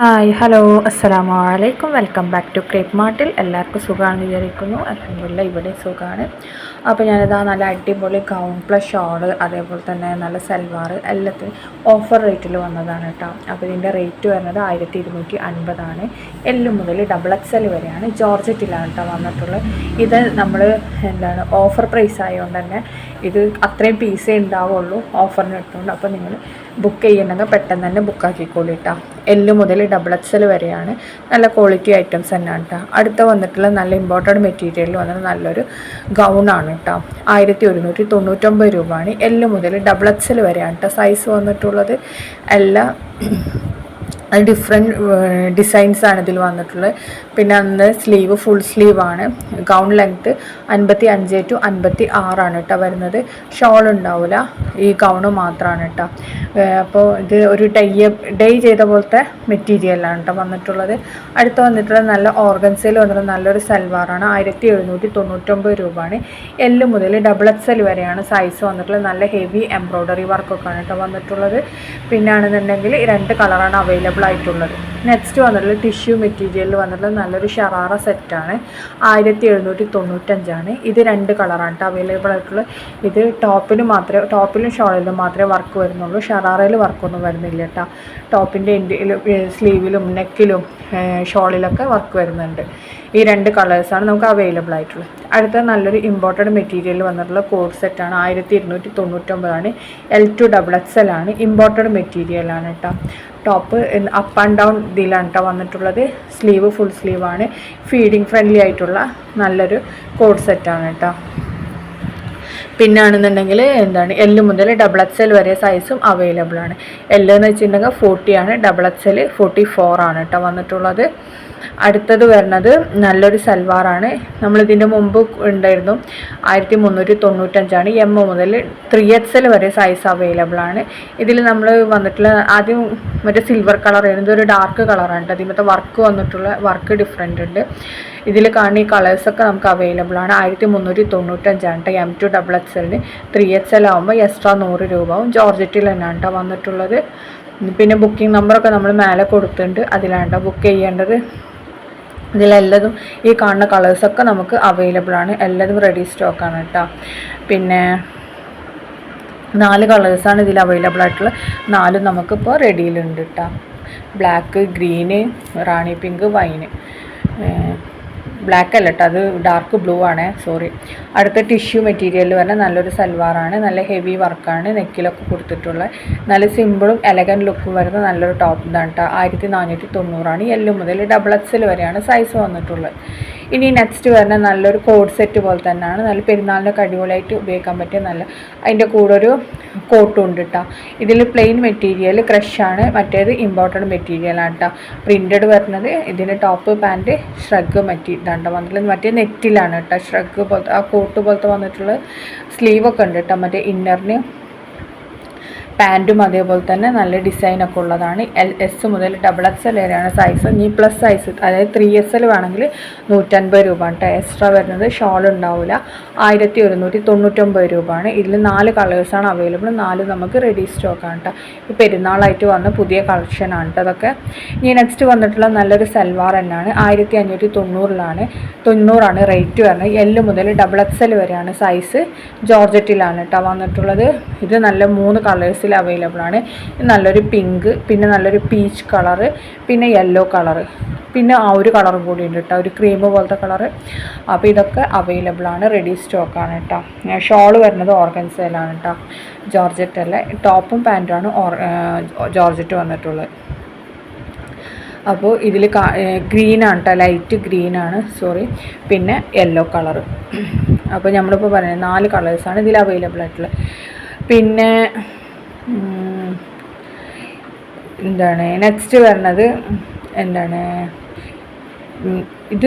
Hi hello അസ്സലാമു അലൈക്കും welcome back to crepe മാർട്ടിൽ. എല്ലാവർക്കും സുഖമാണെന്ന് വിചാരിക്കുന്നു. അൽഹംദുലില്ലാ ഇവിടെ സുഖമാണ്. അപ്പോൾ ഞാനിതാ നല്ല അടിപൊളി ഗൗൺ പ്ലസ് ഷോള് അതേപോലെ തന്നെ നല്ല സൽവാർ എല്ലാത്തിനും ഓഫർ റേറ്റിൽ വന്നതാണ് കേട്ടോ. അപ്പോൾ ഇതിൻ്റെ റേറ്റ് വരുന്നത് 1250 എല്ല് മുതൽ ഡബിൾ എക്സൽ വരെയാണ്. ജോർജറ്റിലാണ് കേട്ടോ വന്നിട്ടുള്ളത്. ഇത് നമ്മൾ ഓഫർ പ്രൈസ് ആയതുകൊണ്ട് തന്നെ ഇത് അത്രയും പീസേ ഉണ്ടാവുള്ളൂ ഓഫറിന് ഇട്ടുകൊണ്ട്. അപ്പോൾ നിങ്ങൾ ബുക്ക് ചെയ്യണമെങ്കിൽ പെട്ടെന്ന് തന്നെ ബുക്കാക്കിക്കോളൂ കേട്ടോ. എല്ല് മുതൽ ഡബിൾ എക്സൽ വരെയാണ്. നല്ല ക്വാളിറ്റി ഐറ്റംസ് തന്നെയാണ് കേട്ടോ. അടുത്ത വന്നിട്ടുള്ള നല്ല ഇമ്പോർട്ടൻറ്റ് മെറ്റീരിയൽ വന്നിട്ട് നല്ലൊരു ഗൗണാണ് കേട്ടോ. 1199 രൂപയാണ്. എല്ല് മുതൽ ഡബിൾ എക്സൽ വരെയാണ് കേട്ടോ സൈസ് വന്നിട്ടുള്ളത്. എല്ലാം ഡിഫറെൻറ്റ് ഡിസൈൻസാണ് ഇതിൽ വന്നിട്ടുള്ളത്. പിന്നെ അന്ന് സ്ലീവ് ഫുൾ സ്ലീവാണ്. ഗൗൺ ലെങ്ത്ത് 55 to 56 കേട്ടോ വരുന്നത്. ഷോൾ ഉണ്ടാവില്ല, ഈ ഗൗണ് മാത്രമാണ് കേട്ടോ. അപ്പോൾ ഇത് ഒരു ഡൈ ചെയ്ത പോലത്തെ മെറ്റീരിയലാണ് കേട്ടോ വന്നിട്ടുള്ളത്. അടുത്ത് വന്നിട്ടുള്ളത് നല്ല ഓർഗൻസയിൽ വന്നിട്ട് നല്ലൊരു സൽവാറാണ്. 1799 രൂപയാണ്. എല്ല് മുതൽ ഡബിൾ എക്സൽ വരെയാണ് സൈസ് വന്നിട്ടുള്ളത്. നല്ല ഹെവി എംബ്രോയ്ഡറി വർക്കൊക്കെയാണ് കേട്ടോ വന്നിട്ടുള്ളത്. പിന്നെ ആണെന്നുണ്ടെങ്കിൽ 2 കളറാണ് അവൈലബിൾ ആയിട്ടുള്ളത്. നെക്സ്റ്റ് വന്നിട്ടുള്ളത് ടിഷ്യൂ മെറ്റീരിയലിൽ വന്നിട്ടുള്ളത് നല്ലൊരു ഷറാറ സെറ്റാണ്. 1795. ഇത് 2 കളറാണ് കേട്ടോ അവൈലബിൾ ആയിട്ടുള്ളത്. ഇത് ടോപ്പിലും ഷോളിലും മാത്രമേ വർക്ക് വരുന്നുള്ളൂ. ഷറാറയിൽ വർക്കൊന്നും വരുന്നില്ല കേട്ടോ. ടോപ്പിൻ്റെ എൻഡിലും സ്ലീവിലും നെക്കിലും ഷോളിലൊക്കെ വർക്ക് വരുന്നുണ്ട്. ഈ 2 കളേഴ്സാണ് നമുക്ക് അവൈലബിൾ ആയിട്ടുള്ളത്. അടുത്ത നല്ലൊരു ഇമ്പോർട്ടൻറ്റ് മെറ്റീരിയൽ വന്നിട്ടുള്ള കോഡ് സെറ്റാണ്. 1299. L2 ഡബിൾ എക്സൽ ആണ്. ഇമ്പോർട്ടൻറ്റ് മെറ്റീരിയലാണ് കേട്ടോ. ടോപ്പ് അപ്പ് ആൻഡ് ഡൗൺ ഇതിലാണ് കേട്ടോ വന്നിട്ടുള്ളത്. സ്ലീവ് ഫുൾ സ്ലീവാണ്. ഫീഡിങ് ഫ്രണ്ട്ലി ആയിട്ടുള്ള നല്ലൊരു കോഡ് സെറ്റാണ് കേട്ടോ. പിന്നെ ആണെന്നുണ്ടെങ്കിൽ എല്ല് മുതൽ ഡബിൾ എക്സൽ വരെ സൈസും അവൈലബിൾ ആണ്. എല്ല് എന്ന് വെച്ചിട്ടുണ്ടെങ്കിൽ 40 ആണ്. ഡബിൾ എക്സൽ 44 ആണ് കേട്ടോ വന്നിട്ടുള്ളത്. അടുത്തത് വരുന്നത് നല്ലൊരു സൽവാറാണ്. നമ്മളിതിൻ്റെ മുമ്പ് ഉണ്ടായിരുന്നു 1395. എം മുതൽ 3XL വരെ സൈസ് അവൈലബിൾ ആണ്. ഇതിൽ നമ്മൾ വന്നിട്ടുള്ള ആദ്യം മറ്റേ സിൽവർ കളറായിരുന്നു. ഇതൊരു ഡാർക്ക് കളറാണ് കേട്ടോ. അതിമത്തെ വർക്ക് വന്നിട്ടുള്ള വർക്ക് ഡിഫറെൻ്റ് ഉണ്ട്. ഇതിൽ കാണുന്ന ഈ കളേഴ്സൊക്കെ നമുക്ക് അവൈലബിൾ ആണ്. 1395 കേട്ടോ. M2 ഡബിൾ എക്സലിന് 3XL ആകുമ്പോൾ എക്സ്ട്രാ 100 രൂപ ആവും. ജോർജറ്റിൽ തന്നെയാണ് കേട്ടോ വന്നിട്ടുള്ളത്. പിന്നെ ബുക്കിംഗ് നമ്പറൊക്കെ നമ്മൾ മേലെ കൊടുത്തിട്ടുണ്ട്. അതിലാണ് കേട്ടോ ബുക്ക് ചെയ്യേണ്ടത്. ഇതിലെല്ലതും ഈ കാണുന്ന കളേഴ്സൊക്കെ നമുക്ക് അവൈലബിൾ ആണ്. എല്ലാതും റെഡി സ്റ്റോക്കാണ് കേട്ടോ. പിന്നെ 4 കളേഴ്സാണ് ഇതിൽ അവൈലബിൾ ആയിട്ടുള്ളത്. 4 നമുക്കിപ്പോൾ റെഡിയിലുണ്ട് കേട്ടോ. ബ്ലാക്ക്, ഗ്രീന്, റാണി പിങ്ക്, വൈന്. ബ്ലാക്ക് അല്ല കേട്ടോ, അത് ഡാർക്ക് ബ്ലൂ ആണ്, സോറി. അടുത്ത ടിഷ്യൂ മെറ്റീരിയൽ പറഞ്ഞാൽ നല്ലൊരു സൽവാറാണ്. നല്ല ഹെവി വർക്കാണ് നെക്കിലൊക്കെ കൊടുത്തിട്ടുള്ള. നല്ല സിമ്പിളും എലഗൻറ്റ് ലുക്കും വരുന്ന നല്ലൊരു ടോപ്പ് ഇതാണ് കേട്ടോ. 1490. എല്ല് മുതൽ ഡബിൾ എക്സൽ വരെയാണ് സൈസ് വന്നിട്ടുള്ളത്. ഇനി നെക്സ്റ്റ് വരുന്ന നല്ലൊരു കോഡ് സെറ്റ് പോലെ തന്നെയാണ്. നല്ല പെരുന്നാളിനൊക്കെ അടിപൊളിയായിട്ട് ഉപയോഗിക്കാൻ പറ്റിയ അതിൻ്റെ കൂടെ ഒരു കോട്ടും ഉണ്ട് കേട്ടോ. ഇതിൽ പ്ലെയിൻ മെറ്റീരിയൽ ക്രഷാണ്. മറ്റേത് ഇമ്പോർട്ടൻറ്റ് മെറ്റീരിയലാണ് കേട്ടോ. പ്രിൻറ്റഡ് വരുന്നത് ഇതിന് ടോപ്പ് പാൻറ്റ് ഷ്രഗ് ഇതാണ്ടോ വന്നിട്ടുള്ളത്. മറ്റേ നെറ്റിലാണ് കേട്ടോ. ഷ്രഗ് പോലത്തെ ആ കോട്ട് പോലത്തെ വന്നിട്ടുള്ള സ്ലീവൊക്കെ ഉണ്ട് കേട്ടോ. മറ്റേ ഇന്നറിന് പാൻറ്റും അതേപോലെ തന്നെ നല്ല ഡിസൈനൊക്കെ ഉള്ളതാണ്. എസ് മുതൽ ഡബിൾ എക്സൽ വരെയാണ് സൈസ്. ഇനി പ്ലസ് സൈസ് അതായത് 3XL വേണമെങ്കിൽ 150 രൂപ കേട്ടോ. എക്സ്ട്രാ വരുന്നത് ഷോൾ ഉണ്ടാവില്ല. 1199 രൂപയാണ്. ഇതിൽ 4 കളേഴ്സാണ് അവൈലബിൾ. 4 നമുക്ക് റെഡി സ്റ്റോക്കാണ് കേട്ടോ. ഈ പെരുന്നാളായിട്ട് വന്ന പുതിയ കളക്ഷനാണ് കേട്ടോ അതൊക്കെ. ഇനി നെക്സ്റ്റ് വന്നിട്ടുള്ള നല്ലൊരു സൽവാർ തന്നെയാണ്. 1590 റേറ്റ് വരുന്നത്. എല്ല് മുതൽ ഡബിൾ എക്സൽ വരെയാണ് സൈസ്. ജോർജറ്റിലാണ് കേട്ടോ വന്നിട്ടുള്ളത്. ഇത് നല്ല 3 കളേഴ്സിൽ അവൈലബിൾ ആണ്. നല്ലൊരു പിങ്ക്, പിന്നെ നല്ലൊരു പീച്ച് കളറ്, പിന്നെ യെല്ലോ കളറ്, പിന്നെ ആ ഒരു കളറും കൂടി ഉണ്ട് കേട്ടോ, ഒരു ക്രീം പോലത്തെ കളറ്. അപ്പോൾ ഇതൊക്കെ അവൈലബിൾ ആണ്. റെഡി സ്റ്റോക്കാണ് കേട്ടോ. ഷോള് വരുന്നത് ഓർഗൻസയിലാണ് കേട്ടോ. ജോർജറ്റ് അല്ല. ടോപ്പും പാൻറ്റുമാണ് ജോർജറ്റ് വന്നിട്ടുള്ളത്. അപ്പോൾ ഇതിൽ ഗ്രീനാണ് കേട്ടോ. ലൈറ്റ് ഗ്രീനാണ്, സോറി. പിന്നെ യെല്ലോ കളറ്. അപ്പോൾ നമ്മളിപ്പോൾ പറയുന്നത് 4 കളേഴ്സാണ് ഇതിൽ അവൈലബിൾ ആയിട്ടുള്ളത്. പിന്നെ നെക്സ്റ്റ് വരുന്നത് ഇത്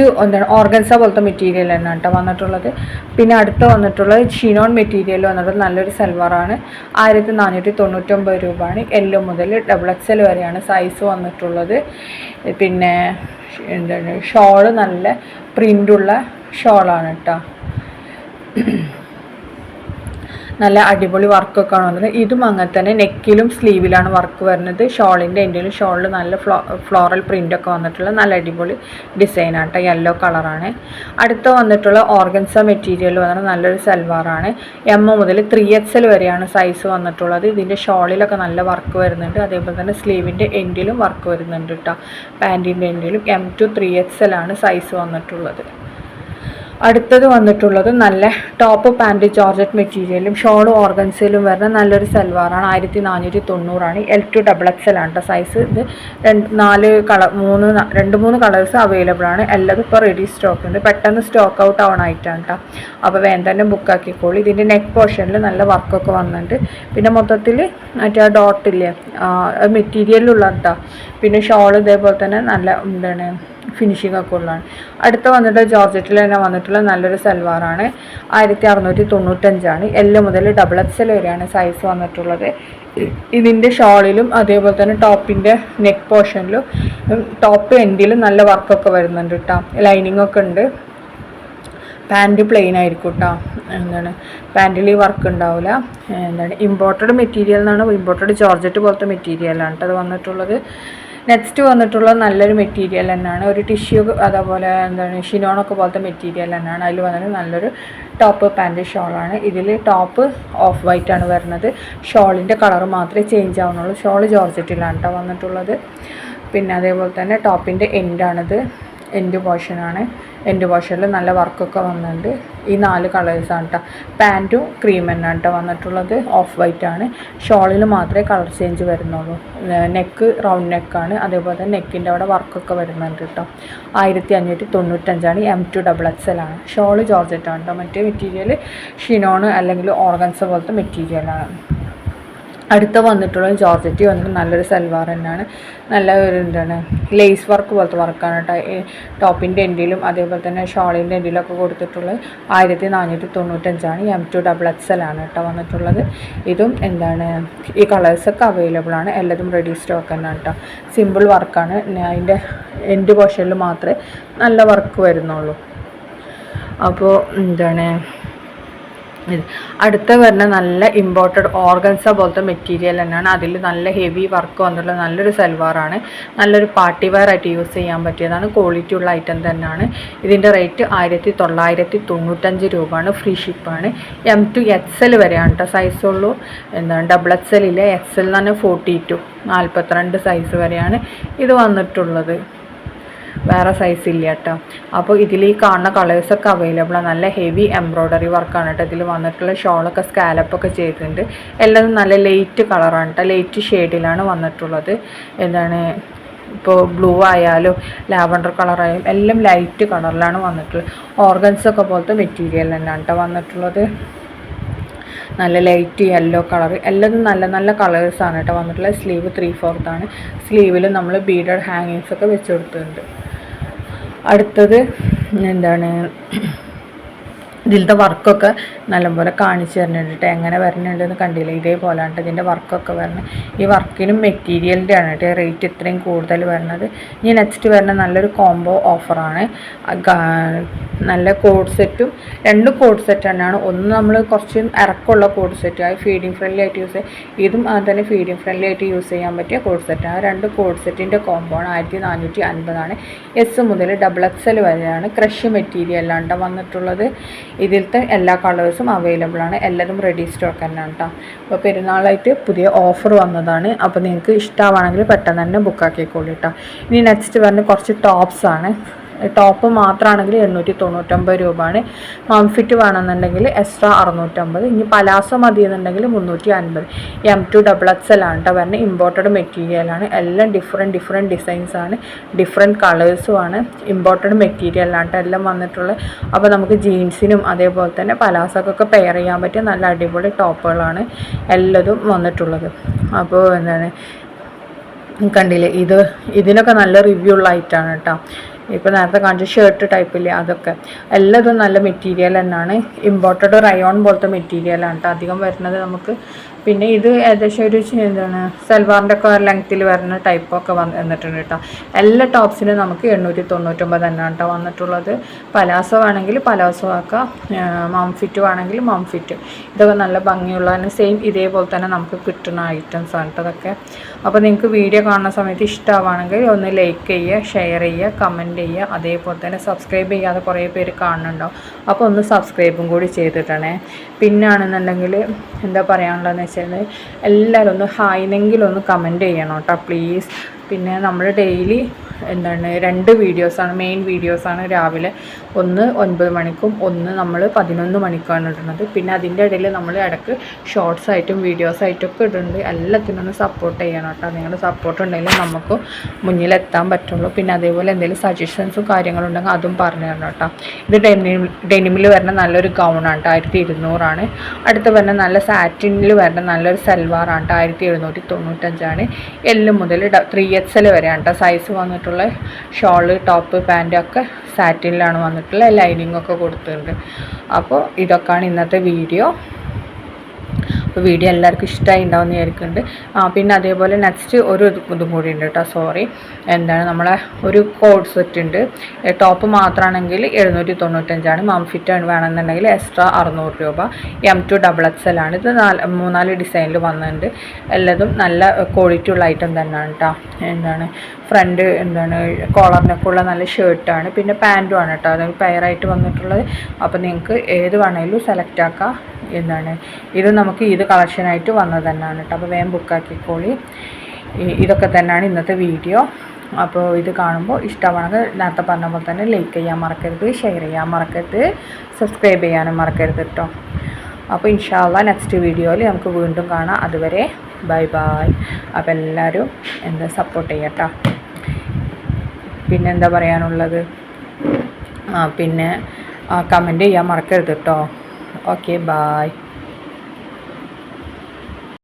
ഓർഗൻസ പോലത്തെ മെറ്റീരിയൽ തന്നെയാണ് കേട്ടോ വന്നിട്ടുള്ളത്. പിന്നെ അടുത്ത വന്നിട്ടുള്ളത് ഷിനോൺ മെറ്റീരിയൽ വന്നിട്ട് നല്ലൊരു സൽവാറാണ്. 1499 രൂപയാണ്. എല്ല് മുതൽ ഡബിൾ എക്സൽ വരെയാണ് സൈസ് വന്നിട്ടുള്ളത്. പിന്നെ ഷോള് നല്ല പ്രിൻ്റുള്ള ഷോളാണ് കേട്ടോ. നല്ല അടിപൊളി വർക്കൊക്കെ ആണ് വന്നത്. ഇതും അങ്ങനെ തന്നെ നെക്കിലും സ്ലീവിലാണ് വർക്ക് വരുന്നത്. ഷോളിൻ്റെ എൻ്റെയിലും ഷോളിൽ നല്ല ഫ്ലോറൽ പ്രിൻ്റൊക്കെ വന്നിട്ടുള്ള നല്ല അടിപൊളി ഡിസൈനാണ് കേട്ടോ. യെല്ലോ കളറാണ്. അടുത്ത വന്നിട്ടുള്ള ഓർഗൻസ മെറ്റീരിയൽ വന്നിട്ട് നല്ലൊരു സൽവാറാണ്. M മുതൽ 3XL വരെയാണ് സൈസ് വന്നിട്ടുള്ളത്. ഇതിൻ്റെ ഷോളിലൊക്കെ നല്ല വർക്ക് വരുന്നുണ്ട്. അതേപോലെ തന്നെ സ്ലീവിൻ്റെ എൻഡിലും വർക്ക് വരുന്നുണ്ട് കേട്ടോ. പാൻറ്റിൻ്റെ എൻഡിലും M to 3XL ആണ് സൈസ് വന്നിട്ടുള്ളത്. അടുത്തത് വന്നിട്ടുള്ളത് നല്ല ടോപ്പ് പാൻറ്റ് ജോർജറ്റ് മെറ്റീരിയലും ഷോളും ഓർഗൻസയിലും വരുന്ന നല്ലൊരു സൽവാറാണ്. 1490 L2XXL ആണ് കേട്ടോ സൈസ്. ഇത് 2-3 കളേഴ്സ് അവൈലബിൾ ആണ്. എല്ലാതും ഇപ്പോൾ റെഡി സ്റ്റോക്ക് ഉണ്ട്. പെട്ടെന്ന് സ്റ്റോക്ക് ഔട്ട് ആവണമായിട്ടാണ് കേട്ടോ. അപ്പോൾ വേഗം തന്നെ ബുക്കാക്കിക്കോളൂ. ഇതിൻ്റെ നെക്ക് പോർഷനിൽ നല്ല വർക്കൊക്കെ വന്നിട്ടുണ്ട്. പിന്നെ മൊത്തത്തിൽ മറ്റേ ഡോട്ടില്ലേ മെറ്റീരിയലുള്ള കേട്ടോ. പിന്നെ ഷോൾ ഇതേപോലെ തന്നെ നല്ല എന്താണ് ഫിനിഷിംഗ് ഒക്കെ ഉള്ളതാണ്. അടുത്ത വന്നിട്ട് ജോർജറ്റിൽ തന്നെ വന്നിട്ടുള്ള നല്ലൊരു സൽവാറാണ്. 1695 L മുതൽ XXL വരെയാണ് സൈസ് വന്നിട്ടുള്ളത്. ഇതിൻ്റെ ഷോളിലും അതേപോലെ തന്നെ ടോപ്പിൻ്റെ നെക്ക് പോർഷനിലും ടോപ്പ് എൻഡിലും നല്ല വർക്കൊക്കെ വരുന്നുണ്ട് കേട്ടോ. ലൈനിങ് ഒക്കെ ഉണ്ട്. പാൻറ്റ് പ്ലെയിൻ ആയിരിക്കും കേട്ടോ. പാൻറ്റിൽ ഈ വർക്ക് ഉണ്ടാവില്ല. ഇമ്പോർട്ടഡ് മെറ്റീരിയൽ എന്നാണ്. ഇമ്പോർട്ടഡ് ജോർജറ്റ് പോലത്തെ മെറ്റീരിയലാണ് കേട്ടോ അത് വന്നിട്ടുള്ളത്. നെക്സ്റ്റ് വന്നിട്ടുള്ള നല്ലൊരു മെറ്റീരിയൽ തന്നെയാണ്. ഒരു ടിഷ്യൂ അതേപോലെ ഷിനോണൊക്കെ പോലത്തെ മെറ്റീരിയൽ തന്നെയാണ്. അതിൽ വന്നിട്ട് നല്ലൊരു ടോപ്പ് പാൻറ്റ് ഷോളാണ്. ഇതിൽ ടോപ്പ് ഓഫ് വൈറ്റ് ആണ് വരുന്നത്. ഷോളിൻ്റെ കളർ മാത്രമേ ചേഞ്ച് ആവുന്നുള്ളൂ. ഷോൾ ജോർജറ്റിലാണ് കേട്ടോ വന്നിട്ടുള്ളത്. പിന്നെ അതേപോലെ തന്നെ ടോപ്പിൻ്റെ എൻഡാണിത്. എൻഡ് പോർഷനാണ്. എൻഡ് പോർഷനിൽ നല്ല വർക്കൊക്കെ വന്നിട്ടുണ്ട്. ഈ 4 കളേഴ്സാണ് കേട്ടോ. പാൻറ്റും ക്രീം തന്നെയാണ് കേട്ടോ വന്നിട്ടുള്ളത്. ഓഫ് വൈറ്റ് ആണ്. ഷോളിൽ മാത്രമേ കളർ ചേഞ്ച് വരുന്നുള്ളൂ. നെക്ക് റൗണ്ട് നെക്കാണ്. അതേപോലെ തന്നെ നെക്കിൻ്റെ അവിടെ വർക്കൊക്കെ വരുന്നുണ്ട് കേട്ടോ. 1595 M to XXL ആണ്. ഷോള് ജോർജറ്റാണ് കേട്ടോ. മറ്റേ മെറ്റീരിയൽ ഷിനോണ് അല്ലെങ്കിൽ ഓർഗൻസ പോലത്തെ മെറ്റീരിയലാണ്. അടുത്ത വന്നിട്ടുള്ള ജോർജറ്റ് വന്നിട്ട് നല്ലൊരു സൽവാർ തന്നെയാണ്. നല്ല ഒരു ലേസ് വർക്ക് പോലത്തെ വർക്കാണ് കേട്ടോ. ടോപ്പിൻ്റെ എൻഡിലും അതേപോലെ തന്നെ ഷോളിൻ്റെ എൻഡിലൊക്കെ കൊടുത്തിട്ടുള്ളത്. 1495 M to XXL ആണ് കേട്ടോ വന്നിട്ടുള്ളത്. ഇതും ഈ കളേഴ്സൊക്കെ അവൈലബിൾ ആണ്. എല്ലാതും റെഡി സ്റ്റോക്ക് തന്നെയാണ് കേട്ടോ. സിമ്പിൾ വർക്കാണ്. അതിൻ്റെ എൻഡ് പോർഷനിൽ മാത്രമേ നല്ല വർക്ക് വരുന്നുള്ളൂ. അപ്പോൾ അടുത്ത വരുന്ന നല്ല ഇമ്പോർട്ടഡ് ഓർഗൻസ പോലത്തെ മെറ്റീരിയൽ തന്നെയാണ്. അതിൽ നല്ല ഹെവി വർക്ക് വന്നിട്ടുള്ള നല്ലൊരു സൽവാറാണ്. നല്ലൊരു പാർട്ടി വെയർ ആയിട്ട് യൂസ് ചെയ്യാൻ പറ്റിയതാണ്. ക്വാളിറ്റി ഉള്ള ഐറ്റം തന്നെയാണ്. ഇതിൻ്റെ റേറ്റ് 1995 രൂപയാണ്. ഫ്രീ ഷിപ്പാണ്. M to XL വരെയാണ് കേട്ടോ സൈസുള്ളൂ. XXL XL എന്ന് പറഞ്ഞാൽ 42 സൈസ് വരെയാണ് ഇത് വന്നിട്ടുള്ളത്. വേറെ സൈസ് ഇല്ല കേട്ടോ. അപ്പോൾ ഇതിൽ ഈ കാണുന്ന കളേഴ്സൊക്കെ അവൈലബിൾ ആണ്. നല്ല ഹെവി എംബ്രോയ്ഡറി വർക്കാണ് കേട്ടോ ഇതിൽ വന്നിട്ടുള്ള. ഷോളൊക്കെ സ്കാലപ്പൊക്കെ ചെയ്തിട്ടുണ്ട്. എല്ലാം നല്ല ലൈറ്റ് കളറാണ് കേട്ടോ. ലൈറ്റ് ഷെയ്ഡിലാണ് വന്നിട്ടുള്ളത്. ഇപ്പോൾ ബ്ലൂ ആയാലും ലാവൻഡർ കളറായാലും എല്ലാം ലൈറ്റ് കളറിലാണ് വന്നിട്ടുള്ളത്. ഓർഗൻസൊക്കെ പോലത്തെ മെറ്റീരിയൽ തന്നെയാണ് കേട്ടോ വന്നിട്ടുള്ളത്. നല്ല ലൈറ്റ് യെല്ലോ കളർ. എല്ലാതും നല്ല നല്ല കളേഴ്സാണ് കേട്ടോ വന്നിട്ടുള്ളത്. സ്ലീവ് 3/4 ആണ്. സ്ലീവിൽ നമ്മൾ ബീഡഡ് ഹാങ്ങിങ്സൊക്കെ വെച്ച് കൊടുത്തിട്ടുണ്ട്. അടുത്തത് ഇതിലത്തെ വർക്കൊക്കെ നല്ലപോലെ കാണിച്ചു തരുന്നുണ്ട്. എങ്ങനെ വരുന്നുണ്ടെന്ന് കണ്ടില്ല. ഇതേപോലെയാണ് ഇതിൻ്റെ വർക്കൊക്കെ വരുന്നത്. ഈ വർക്കിനും മെറ്റീരിയലിൻ്റെ ആണ് കേട്ടോ റേറ്റ് ഇത്രയും കൂടുതൽ വരുന്നത്. ഇനി നെക്സ്റ്റ് വരുന്ന നല്ലൊരു കോംബോ ഓഫറാണ്. നല്ല കോഡ് സെറ്റും 2 കോഡ് സെറ്റ് തന്നെയാണ്. ഒന്ന് നമ്മൾ കുറച്ച് ഇറക്കമുള്ള കോഡ് സെറ്റ്, അത് ഫീഡിങ് ഫ്രണ്ട്ലി ആയിട്ട് യൂസ് ചെയ്യാം. ഇതും തന്നെ ഫീഡിങ് ഫ്രണ്ട്ലി ആയിട്ട് യൂസ് ചെയ്യാൻ പറ്റിയ കോഡ് സെറ്റാണ്. 2 കോഡ് സെറ്റിൻ്റെ കോംബോ ആണ്. 1450 S മുതൽ XXL വരെയാണ്. ക്രഷ് മെറ്റീരിയലാണ് വന്നിട്ടുള്ളത്. ഇതിലത്തെ എല്ലാ കളേഴ്സും അവൈലബിൾ ആണ്. എല്ലാതും റെഡി സ്റ്റോക്ക് തന്നെയാണ് കേട്ടോ. അപ്പോൾ പെരുന്നാളായിട്ട് പുതിയ ഓഫർ വന്നതാണ്. അപ്പോൾ നിങ്ങൾക്ക് ഇഷ്ടമാണെങ്കിൽ പെട്ടെന്ന് തന്നെ ബുക്കാക്കിക്കോളൂ കേട്ടോ. ഇനി നെക്സ്റ്റ് വരുന്ന കുറച്ച് ടോപ്സാണ്. ടോപ്പ് മാത്രമാണെങ്കിൽ 899 രൂപയാണ്. മംഫിറ്റ് വേണമെന്നുണ്ടെങ്കിൽ എക്സ്ട്രാ 650. ഇനി പലാസോ മതി എന്നുണ്ടെങ്കിൽ 350. M to XXL ആണ് കേട്ടോ വരുന്നത്. ഇമ്പോർട്ടഡ് മെറ്റീരിയലാണ്. എല്ലാം ഡിഫറെൻറ്റ് ഡിസൈൻസാണ്. ഡിഫറെൻറ്റ് കളേഴ്സുമാണ്. ഇമ്പോർട്ടഡ് മെറ്റീരിയലാണ് കേട്ടോ എല്ലാം വന്നിട്ടുള്ളത്. അപ്പോൾ നമുക്ക് ജീൻസിനും അതേപോലെ തന്നെ പലാസോക്കൊക്കെ പെയർ ചെയ്യാൻ പറ്റിയ നല്ല അടിപൊളി ടോപ്പുകളാണ് എല്ലാതും വന്നിട്ടുള്ളത്. അപ്പോൾ കണ്ടില്ലേ, ഇതിനൊക്കെ നല്ല റിവ്യൂ ഉള്ള ഐറ്റമാണ് കേട്ടോ. ഇപ്പോൾ നേരത്തെ കാണിച്ച ഷർട്ട് ടൈപ്പില്ലേ അതൊക്കെ എല്ലാതും നല്ല മെറ്റീരിയൽ തന്നെയാണ്. ഇമ്പോർട്ടഡ് റയോൺ പോലത്തെ മെറ്റീരിയലാണ് കേട്ടോ അധികം വരുന്നത്. നമുക്ക് പിന്നെ ഇത് ഏകദേശം ഒരു എന്താണ് സൽവാറിൻ്റെ ഒക്കെ ലെങ്ത്തിൽ വരുന്ന ടൈപ്പൊക്കെ വന്നിട്ടുണ്ട് കേട്ടോ. എല്ലാ ടോപ്സിനും നമുക്ക് 899 തന്നെയാണ് കേട്ടോ വന്നിട്ടുള്ളത്. പലാസോ ആണെങ്കിൽ പലാസോ ആക്കാം, മം ഫിറ്റ് ആണെങ്കിൽ മം ഫിറ്റ്. ഇതൊക്കെ നല്ല ഭംഗിയുള്ളതാണ്. സെയിം ഇതേപോലെ തന്നെ നമുക്ക് കിട്ടുന്ന ഐറ്റംസ് ആണ് കേട്ടോ ഇതൊക്കെ. അപ്പോൾ നിങ്ങൾക്ക് വീഡിയോ കാണുന്ന സമയത്ത് ഇഷ്ടമാണെങ്കിൽ ഒന്ന് ലൈക്ക് ചെയ്യുക, ഷെയർ ചെയ്യുക, കമൻറ്റ് ചെയ്യുക. അതേപോലെ തന്നെ സബ്സ്ക്രൈബ് ചെയ്യാതെ കുറേ പേര് കാണുന്നുണ്ടാവും. അപ്പോൾ ഒന്ന് സബ്സ്ക്രൈബും കൂടി ചെയ്തിട്ടണേ. പിന്നാണെന്നുണ്ടെങ്കിൽ എന്താ പറയാനുള്ളതെന്ന് വെച്ചാൽ എല്ലാവരും ഒന്ന് ഹായ്നെങ്കിലും ഒന്ന് കമൻറ്റ് ചെയ്യണം കേട്ടോ പ്ലീസ്. പിന്നെ നമ്മൾ ഡെയിലി എന്താണ് 2 വീഡിയോസാണ്, മെയിൻ വീഡിയോസാണ്. രാവിലെ ഒന്ന് 9 മണിക്കും ഒന്ന് നമ്മൾ 11 മണിക്കാണ് ഇടുന്നത്. പിന്നെ അതിൻ്റെ ഇടയിൽ നമ്മൾ ഇടയ്ക്ക് ഷോർട്സ് ആയിട്ടും വീഡിയോസായിട്ടൊക്കെ ഇടുന്നുണ്ട്. എല്ലാത്തിനും ഒന്ന് സപ്പോർട്ട് ചെയ്യണം കേട്ടോ. നിങ്ങളുടെ സപ്പോർട്ട് ഉണ്ടെങ്കിൽ നമുക്ക് മുന്നിലെത്താൻ പറ്റുള്ളൂ. പിന്നെ അതേപോലെ എന്തെങ്കിലും സജഷൻസും കാര്യങ്ങളുണ്ടെങ്കിൽ അതും പറഞ്ഞു തരണം കേട്ടോ. ഇത് ഡെനിമിൽ വരുന്ന നല്ലൊരു ഗൗണാണ് കേട്ടോ, 1200 അടുത്ത് വരുന്ന നല്ല സാറ്റിനിൽ വരുന്ന നല്ലൊരു സൽവാറാണ് കേട്ടോ, 1795. L മുതൽ 3XL വരെയാണ് കേട്ടോ സൈസ് വന്നിട്ടുള്ള. ഷോള്, ടോപ്പ്, പാൻറ്റൊക്കെ സാറ്റിനിലാണ് വന്നിട്ടുള്ള. ലൈനിങ് ഒക്കെ കൊടുത്തിട്ടുണ്ട്. അപ്പോൾ ഇതൊക്കെയാണ് ഇന്നത്തെ വീഡിയോ. അപ്പോൾ വീഡിയോ എല്ലാവർക്കും ഇഷ്ടമായി ഉണ്ടാവുമെന്ന് വിചാരിക്കുന്നുണ്ട്. പിന്നെ അതേപോലെ നെക്സ്റ്റ് ഒരു ഇതും കൂടി ഉണ്ട് കേട്ടോ. സോറി, എന്താണ് നമ്മളെ ഒരു കോഡ് സെറ്റ് ഉണ്ട്. ടോപ്പ് മാത്രമാണെങ്കിൽ 795. മം ഫിറ്റ് വേണമെന്നുണ്ടെങ്കിൽ എക്സ്ട്രാ 600 രൂപ. M2 XXL ആണ്. ഇത് 3-4 ഡിസൈനിൽ വന്നിട്ടുണ്ട്. എല്ലാതും നല്ല ക്വാളിറ്റി ഉള്ള ഐറ്റം തന്നെയാണ് കേട്ടോ. എന്താണ് ഫ്രണ്ട് എന്താണ് കോളറിനൊക്കെ ഉള്ള നല്ല ഷർട്ടാണ്. പിന്നെ പാൻറ്റും ആണ് കേട്ടോ, അതായത് പെയറായിട്ട് വന്നിട്ടുള്ളത്. അപ്പോൾ നിങ്ങൾക്ക് ഏത് വേണമെങ്കിലും സെലക്ട് ആക്കാം. എന്താണ് ഇത് നമുക്ക് ഇത് കളക്ഷനായിട്ട് വന്നത് തന്നെയാണ് കേട്ടോ. അപ്പോൾ വേഗം ബുക്കാക്കിക്കോളി. ഇതൊക്കെ തന്നെയാണ് ഇന്നത്തെ വീഡിയോ. അപ്പോൾ ഇത് കാണുമ്പോൾ ഇഷ്ടമാണെങ്കിൽ നേരത്തെ പറഞ്ഞ പോലെ തന്നെ ലൈക്ക് ചെയ്യാൻ മറക്കരുത്, ഷെയർ ചെയ്യാൻ മറക്കരുത്, സബ്സ്ക്രൈബ് ചെയ്യാനും മറക്കരുത് കേട്ടോ. അപ്പോൾ ഇൻഷാ അള്ളാ നെക്സ്റ്റ് വീഡിയോയിൽ നമുക്ക് വീണ്ടും കാണാം. അതുവരെ ബൈ ബൈ. അപ്പോൾ എല്ലാവരും സപ്പോർട്ട് ചെയ്യട്ടോ. പിന്നെന്താ പറയാനുള്ളത്, പിന്നെ കമൻറ്റ് ചെയ്യാൻ മറക്കരുത് കേട്ടോ. Okay, bye.